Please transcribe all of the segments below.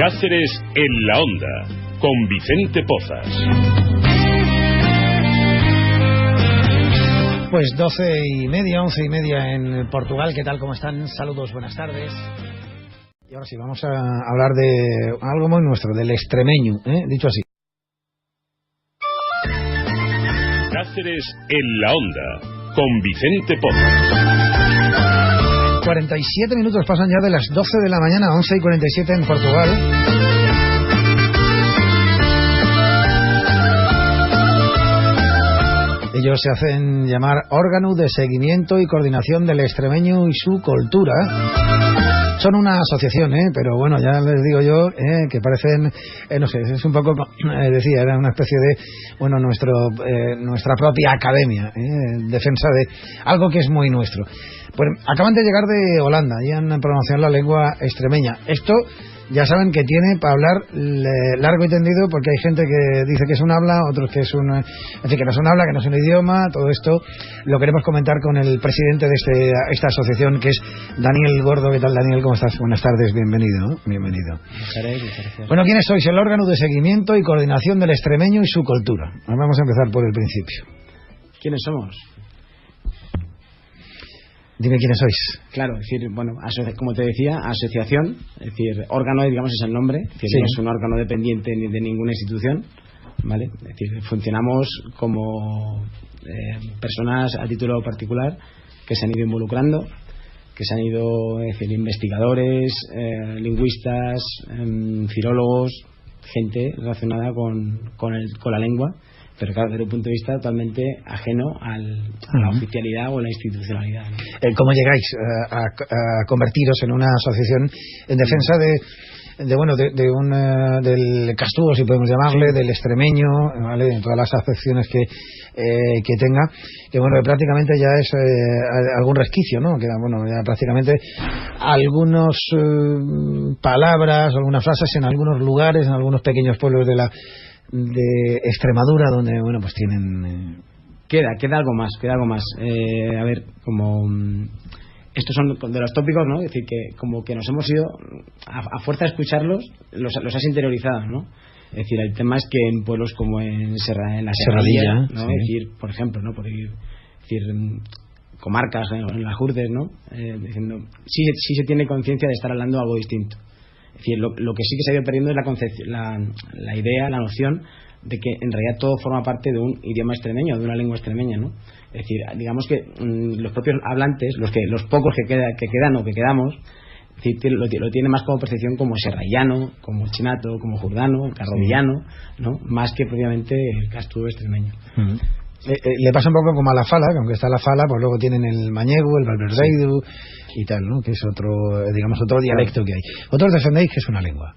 Cáceres en la Onda, con Vicente Pozas. Pues 12:30, 11:30 en Portugal. ¿Qué tal? ¿Cómo están? Saludos, buenas tardes. Y ahora sí, vamos a hablar de algo muy nuestro, del extremeño, dicho así. Cáceres en la Onda, con Vicente Pozas. 47 minutos pasan ya de las 12 de la mañana, 11:47 en Portugal. Ellos se hacen llamar Órgano de Seguimiento y Coordinación del Extremeño y su Cultura. Son una asociación, pero bueno, ya les digo yo que parecen, no sé, es un poco, decía, era una especie de, bueno, nuestra propia academia, defensa de algo que es muy nuestro. Pues acaban de llegar de Holanda y han pronunciado la lengua extremeña. Esto ya saben que tiene para hablar largo y tendido, porque hay gente que dice que es un habla, otros que es un, en fin, que no es un habla, que no es un idioma. Todo esto lo queremos comentar con el presidente de esta asociación, que es Daniel Gordo. ¿Qué tal, Daniel? ¿Cómo estás? Buenas tardes, bienvenido. Bienvenido. Gracias. Bueno, ¿quiénes sois? El órgano de seguimiento y coordinación del extremeño y su cultura. Vamos a empezar por el principio. ¿Quiénes somos? Dime quiénes sois. Claro, es decir, bueno, como te decía, asociación, es decir, órgano, digamos, es el nombre, es decir, sí. No es un órgano dependiente de ninguna institución, ¿vale? Es decir, funcionamos como personas a título particular que se han ido involucrando, que se han ido, es decir, investigadores, lingüistas, filólogos, gente relacionada con la lengua, pero claro, desde un punto de vista totalmente ajeno a la oficialidad o la institucionalidad, ¿no? ¿Cómo llegáis a convertiros en una asociación en defensa del castuvo, si podemos llamarle, del extremeño, ¿vale? De todas las acepciones que tenga, que bueno, prácticamente ya es algún resquicio, ¿no? Que bueno, ya prácticamente algunas palabras, algunas frases en algunos lugares, en algunos pequeños pueblos de Extremadura, donde bueno, pues tienen queda algo más. A ver, como estos son de los tópicos, ¿no? Es decir, que como que nos hemos ido a fuerza de escucharlos, los has interiorizado, ¿no? Es decir, el tema es que en pueblos como en la Serradilla, ¿no? Sí. Es decir, por ejemplo, ¿no? Comarcas, en las Hurdes, ¿no? Diciendo, sí se tiene conciencia de estar hablando algo distinto. Es decir, lo que sí que se ha ido perdiendo es la idea, la noción de que en realidad todo forma parte de un idioma extremeño, de una lengua extremeña, ¿no? Es decir, digamos que los propios hablantes, los pocos que quedan o que quedamos, es decir, lo tienen más como percepción como serrallano, como chinato, como jurdano, carrovillano, ¿no? Más que propiamente el castuvo extremeño. Uh-huh. Le pasa un poco como a la fala, que aunque está la fala, pues luego tienen el mañego, el valverdeidu y tal, ¿no? Que es otro dialecto que hay. Otros defendéis que es una lengua.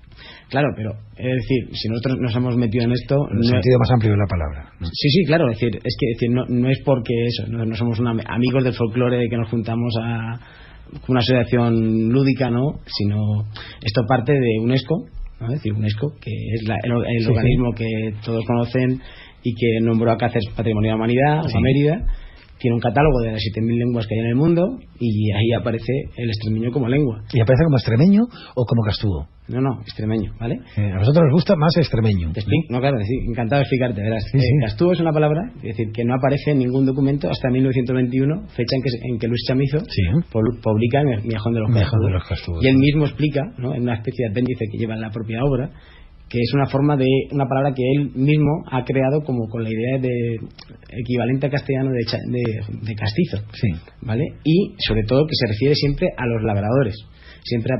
Claro, pero es decir, si nosotros nos hemos metido en esto, en el sentido más amplio de la palabra, ¿no? Sí, claro, es decir, no es porque eso, no somos amigos del folclore que nos juntamos a una asociación lúdica, ¿no? Sino esto parte de UNESCO, ¿no? Es decir, UNESCO, que es el organismo que todos conocen y que nombró a Cáceres Patrimonio de la Humanidad, a Mérida. Tiene un catálogo de las 7.000 lenguas que hay en el mundo y ahí aparece el extremeño como lengua. ¿Y aparece como extremeño o como castuvo? No, extremeño, ¿vale? A vosotros os gusta más extremeño. No, claro, encantado de explicarte, verás. Sí. Castuvo es una palabra, es decir, que no aparece en ningún documento hasta 1921, fecha en que Luis Chamizo publica el Miajón de los Castúos. Y él mismo explica, ¿no? En una especie de apéndice que lleva en la propia obra, que es una forma de una palabra que él mismo ha creado como con la idea de equivalente al castellano de castizo, ¿vale? Y sobre todo que se refiere siempre a los labradores, siempre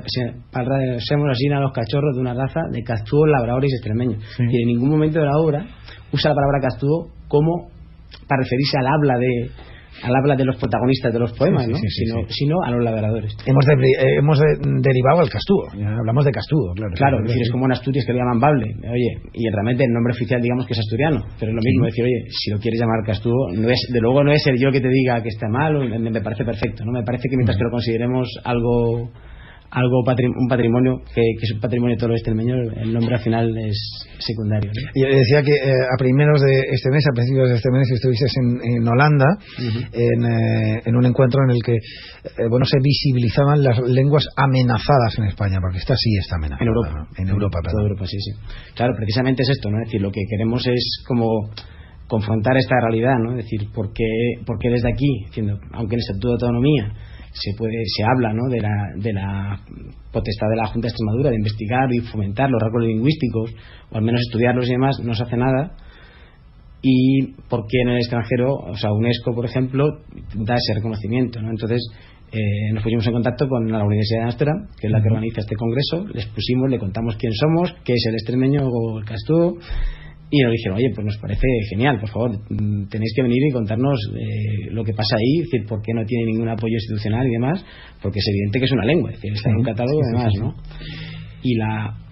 pasemos así a los cachorros de una raza de castuos labradores extremeños, y en ningún momento de la obra usa la palabra castuo como para referirse al habla de los protagonistas de los poemas, ¿no? Sino a los labradores. Hemos derivado al castuvo, hablamos de castuvo, claro. Es decir, es como en Asturias que le llaman bable, oye, y realmente el nombre oficial digamos que es asturiano, pero es lo mismo decir, oye, si lo quieres llamar castuvo, de luego no es el yo que te diga que está mal, me parece perfecto, ¿no? Me parece que mientras que lo consideremos algo un patrimonio que es un patrimonio de todos los extremeños, el nombre al final es secundario, ¿no? Y decía que a principios de este mes estuviste en Holanda, en un encuentro en el que se visibilizaban las lenguas amenazadas en España, porque esta sí está amenazada. En Europa, perdón. Toda Europa, sí. Claro, precisamente es esto, ¿no? Es decir, lo que queremos es como confrontar esta realidad, ¿no? Es decir, ¿por qué desde aquí, diciendo, aunque en el Estatuto de Autonomía se habla, ¿no?, de la potestad de la Junta de Extremadura de investigar y fomentar los rasgos lingüísticos, o al menos estudiarlos y demás, no se hace nada? Y por qué en el extranjero, o sea, UNESCO, por ejemplo, da ese reconocimiento, ¿no? Entonces nos pusimos en contacto con la Universidad de Ámsterdam, que es la que organiza este congreso, le contamos quién somos, qué es el extremeño o el castú, y nos dijeron, oye, pues nos parece genial, por favor, tenéis que venir y contarnos lo que pasa ahí, es decir, por qué no tiene ningún apoyo institucional y demás, porque es evidente que es una lengua, es decir, está en un catálogo y demás, ¿no? Y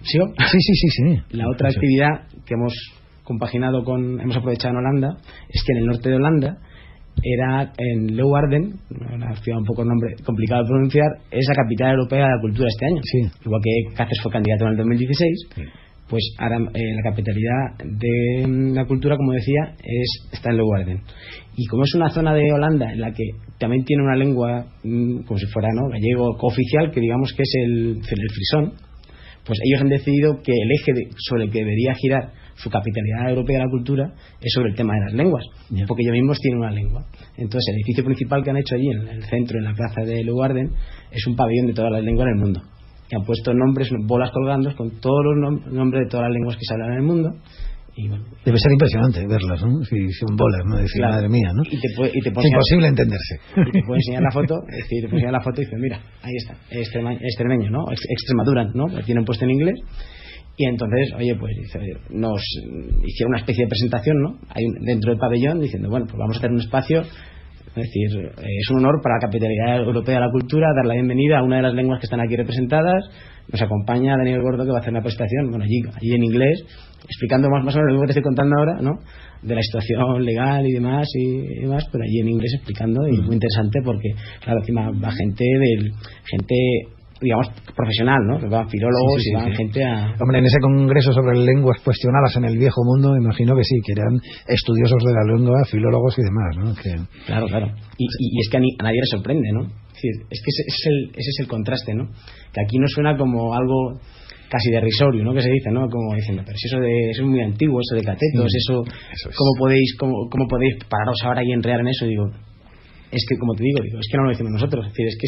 Sí. La otra actividad que hemos aprovechado en Holanda, es que en el norte de Holanda era en Leeuwarden, una ciudad un poco nombre complicado de pronunciar, es la capital europea de la cultura este año. Igual que Cáceres fue candidato en el 2016, pues ahora la capitalidad de la cultura, como decía, está en Leeuwarden. Y como es una zona de Holanda en la que también tiene una lengua como si fuera, ¿no?, gallego cooficial, que digamos que es el frisón, pues ellos han decidido que el eje sobre el que debería girar su capitalidad europea de la cultura es sobre el tema de las lenguas, porque ellos mismos tienen una lengua. Entonces el edificio principal que han hecho allí en el centro, en la plaza de Leeuwarden, es un pabellón de todas las lenguas del mundo, que han puesto nombres, bolas colgando con todos los nombres de todas las lenguas que se hablan en el mundo. Y bueno, debe ser impresionante verlas, ¿no? Si son bolas, ¿no? Decir, claro, madre mía, ¿no? Es imposible entenderse. Y te puedo enseñar la foto, y dices, mira, ahí está, extremeño, ¿no? Extremadura, ¿no? Lo tienen puesto en inglés. Y entonces, oye, pues nos hicieron una especie de presentación, ¿no? Dentro del pabellón, diciendo, bueno, pues vamos a hacer un espacio. Es decir, es un honor para la capitalidad europea de la cultura dar la bienvenida a una de las lenguas que están aquí representadas. Nos acompaña Daniel Gordo, que va a hacer una presentación, bueno, allí en inglés, explicando más o menos lo mismo que te estoy contando ahora, ¿no?, de la situación legal y demás, pero allí en inglés explicando, y muy interesante porque, claro, encima va gente digamos, profesional, ¿no? Van filólogos y van gente a... Hombre, en ese congreso sobre lenguas cuestionadas en el viejo mundo, imagino que sí, que eran estudiosos de la lengua, filólogos y demás, ¿no? Claro. Y es que a nadie le sorprende, ¿no? Es decir, es que ese es el contraste, ¿no? Que aquí nos suena como algo casi derisorio, ¿no?, que se dice, ¿no?, como diciendo, pero si eso es muy antiguo, eso de catetos, eso es. ¿Cómo podéis pararos ahora y enredar en eso? Digo, es que, como te digo, es que no lo decimos nosotros, es decir, es que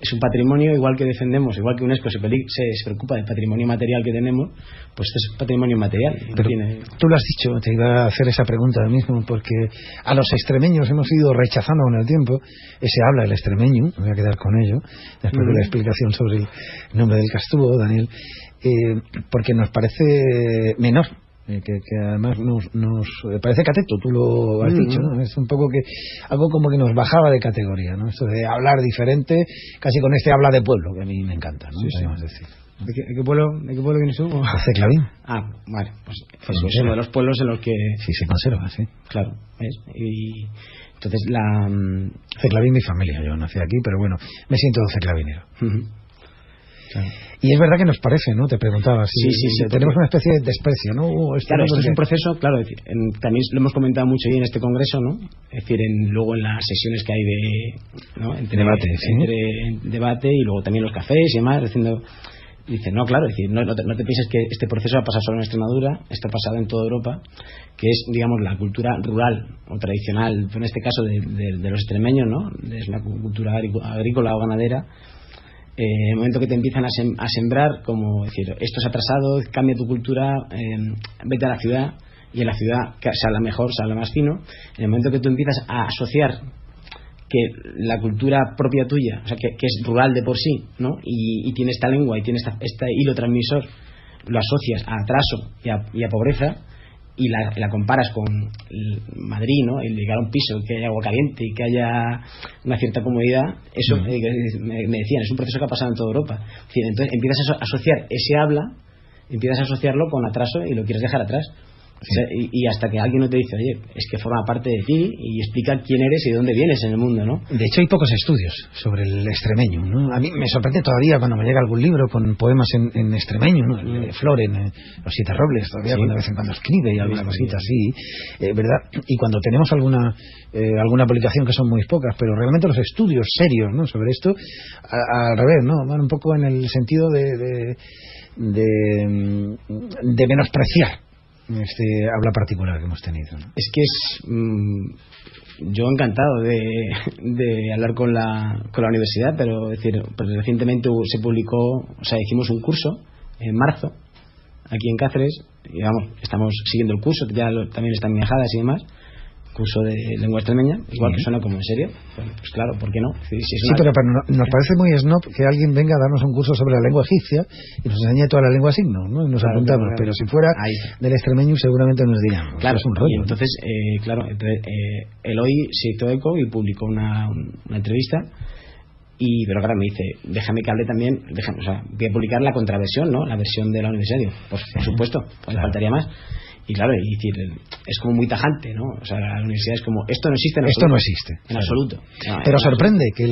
es un patrimonio, igual que defendemos, igual que UNESCO se preocupa del patrimonio material que tenemos, pues esto es patrimonio material. Pero tú lo has dicho, te iba a hacer esa pregunta ahora mismo, porque a los extremeños hemos ido rechazando con el tiempo ese habla del extremeño, me voy a quedar con ello, después de la explicación sobre el nombre del castúo, Daniel, porque nos parece menor. Que además nos parece cateto, tú lo has dicho, ¿no? Es un poco algo como que nos bajaba de categoría, ¿no? Esto de hablar diferente, casi con este habla de pueblo, que a mí me encanta, ¿no? Podríamos decir. ¿De qué pueblo vienes tú? De Ceclavín. Vale, pues es uno de los pueblos en los que... Sí, se conserva, sí. Claro, ¿ves? Y entonces Ceclavín, mi familia, yo nací aquí, pero bueno, me siento ceclavinero. Claro. Y es verdad que nos parece, ¿no? Te preguntaba si tenemos una especie de desprecio, ¿no? Claro, esto es un proceso, claro, es decir, también lo hemos comentado mucho ahí en este congreso, ¿no? Es decir, luego en las sesiones que hay entre debate y luego también los cafés y demás, dice, no, claro, es decir, no te pienses que este proceso ha pasado solo en Extremadura, esto ha pasado en toda Europa, que es, digamos, la cultura rural o tradicional, en este caso de los extremeños, ¿no? Es una cultura agrícola o ganadera. En el momento que te empiezan a sembrar, como decir, esto es atrasado, cambia tu cultura, vete a la ciudad, y en la ciudad se habla mejor, se habla más fino. En el momento que tú empiezas a asociar que la cultura propia tuya, o sea, que es rural de por sí, ¿no?, y tiene esta lengua y tiene este hilo transmisor, lo asocias a atraso y a pobreza, y la comparas con Madrid, ¿no?, el llegar a un piso, que haya agua caliente y que haya una cierta comodidad, eso me decían, es un proceso que ha pasado en toda Europa. Entonces empiezas a asociar ese habla, empiezas a asociarlo con atraso y lo quieres dejar atrás. Sí. O sea, y hasta que alguien no te dice, oye, es que forma parte de ti y explica quién eres y de dónde vienes en el mundo, ¿no? De hecho, hay pocos estudios sobre el extremeño, ¿no? A mí me sorprende todavía cuando me llega algún libro con poemas en extremeño, ¿no? El de Floren, Los Siete Robles, todavía cuando de vez en cuando escribe y alguna cosita así, ¿verdad? Y cuando tenemos alguna publicación, que son muy pocas, pero realmente los estudios serios, ¿no?, sobre esto, al revés, ¿no?, van un poco en el sentido de menospreciar este habla particular que hemos tenido, ¿no? Es que yo encantado de hablar con la universidad, pero es decir, recientemente se publicó, o sea, hicimos un curso en marzo aquí en Cáceres y vamos, estamos siguiendo el curso, ya también están viajadas y demás, curso de lengua extremeña, igual que suena como en serio. Bueno, pues claro, ¿por qué no? Sí, pero nos parece muy snob que alguien venga a darnos un curso sobre la lengua egipcia y nos enseñe toda la lengua signo, ¿no? Y nos apuntamos, pero si fuera del extremeño seguramente nos dirían, claro, es un rollo. Y entonces, Eloy se hizo eco y publicó una entrevista. Pero claro, me dice, déjame que hable también, o sea, voy a publicar la contraversión, ¿no? La versión de la universidad. Digo, pues, por supuesto, claro. Faltaría más. Y claro, es como muy tajante, ¿no? O sea, la universidad es como, esto no existe en absoluto. Esto no existe. En absoluto. No, pero sorprende que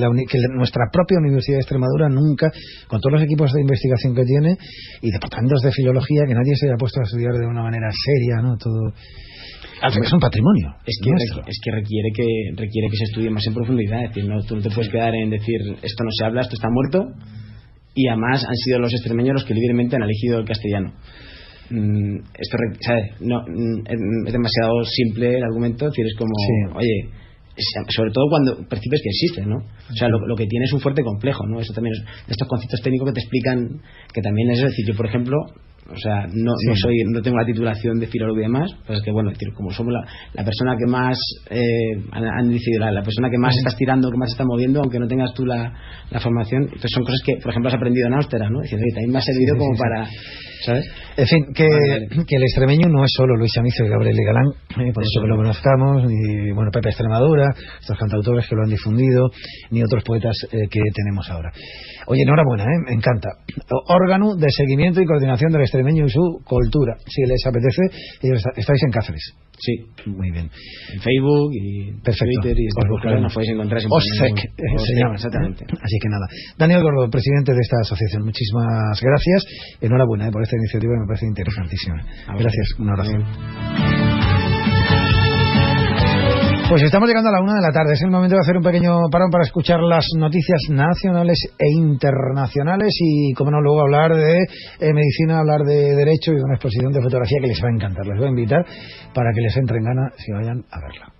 nuestra propia Universidad de Extremadura nunca, con todos los equipos de investigación que tiene y departamentos de filología, que nadie se haya puesto a estudiar de una manera seria, ¿no? Todo. Es un patrimonio. Es que requiere que se estudie más en profundidad. Es decir, tú no te puedes quedar en decir, esto no se habla, esto está muerto. Y además han sido los extremeños los que libremente han elegido el castellano. Esto, ¿sabes? Es demasiado simple el argumento, es decir, es como, oye, sobre todo cuando percibes que existe, ¿no? O sea, lo que tiene es un fuerte complejo, ¿no? Eso también estos conceptos técnicos que te explican que también es decir, yo por ejemplo, o sea, no tengo la titulación de filólogo y demás, pues es que bueno, es decir, como somos la persona que más han decidido, la persona que más estás tirando, que más está moviendo, aunque no tengas tú la formación, entonces son cosas que por ejemplo has aprendido en Austera, ¿no? Es decir, también me ha servido para, ¿sabes? En fin, que el extremeño no es solo Luis Chamizo y Gabriel de Galán, por eso que lo conozcamos, ni bueno, Pepe Extremadura, estos cantautores que lo han difundido, ni otros poetas que tenemos ahora. Oye, enhorabuena, me encanta. Órgano de seguimiento y coordinación del extremeño y su cultura. Si les apetece, estáis en Cáceres. Sí, muy bien. En Facebook y Twitter y nos podéis encontrar en OSCEC se llama, exactamente. Así que nada. Daniel Gordo, presidente de esta asociación, muchísimas gracias. Enhorabuena por esta iniciativa, me parece interesantísima. Gracias, un abrazo. Pues estamos llegando a la 1 de la tarde. Es el momento de hacer un pequeño parón para escuchar las noticias nacionales e internacionales y, como no, luego hablar de medicina, hablar de derecho y de una exposición de fotografía que les va a encantar. Les voy a invitar para que les entre en gana si vayan a verla.